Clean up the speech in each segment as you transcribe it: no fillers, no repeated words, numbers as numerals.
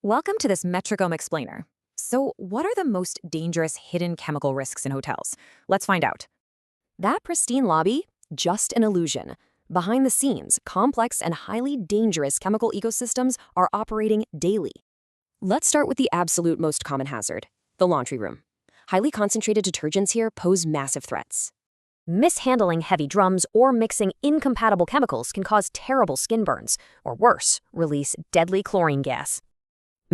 Welcome to this Metricome Explainer. So, what are the most dangerous hidden chemical risks in hotels? Let's find out. That pristine lobby? Just an illusion. Behind the scenes, complex and highly dangerous chemical ecosystems are operating daily. Let's start with the absolute most common hazard, the laundry room. Highly concentrated detergents here pose massive threats. Mishandling heavy drums or mixing incompatible chemicals can cause terrible skin burns, or worse, release deadly chlorine gas.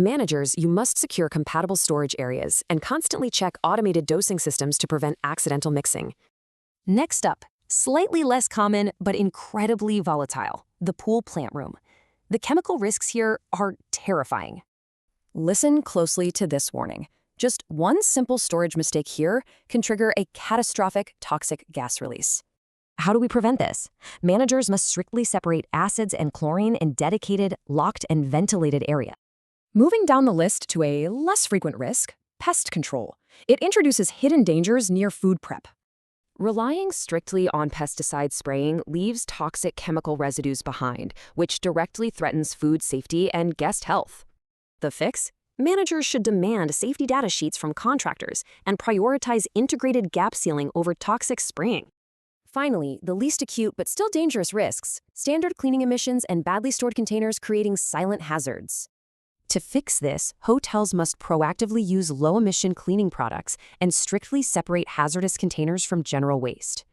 Managers, you must secure compatible storage areas and constantly check automated dosing systems to prevent accidental mixing. Next up, slightly less common but incredibly volatile, the pool plant room. The chemical risks here are terrifying. Listen closely to this warning. Just one simple storage mistake here can trigger a catastrophic toxic gas release. How do we prevent this? Managers must strictly separate acids and chlorine in dedicated, locked, and ventilated areas. Moving down the list to a less frequent risk, pest control. It introduces hidden dangers near food prep. Relying strictly on pesticide spraying leaves toxic chemical residues behind, which directly threatens food safety and guest health. The fix? Managers should demand safety data sheets from contractors and prioritize integrated gap sealing over toxic spraying. Finally, the least acute but still dangerous risks, standard cleaning emissions and badly stored containers creating silent hazards. To fix this, hotels must proactively use low-emission cleaning products and strictly separate hazardous containers from general waste.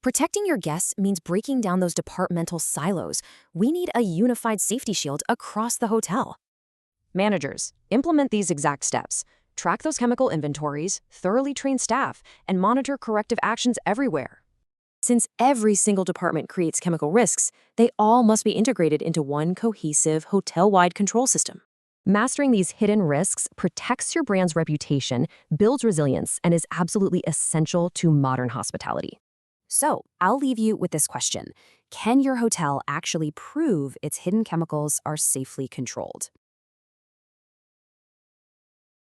Protecting your guests means breaking down those departmental silos. We need a unified safety shield across the hotel. Managers, implement these exact steps. Track those chemical inventories, thoroughly train staff, and monitor corrective actions everywhere. Since every single department creates chemical risks, they all must be integrated into one cohesive hotel-wide control system. Mastering these hidden risks protects your brand's reputation, builds resilience, and is absolutely essential to modern hospitality. So, I'll leave you with this question. Can your hotel actually prove its hidden chemicals are safely controlled?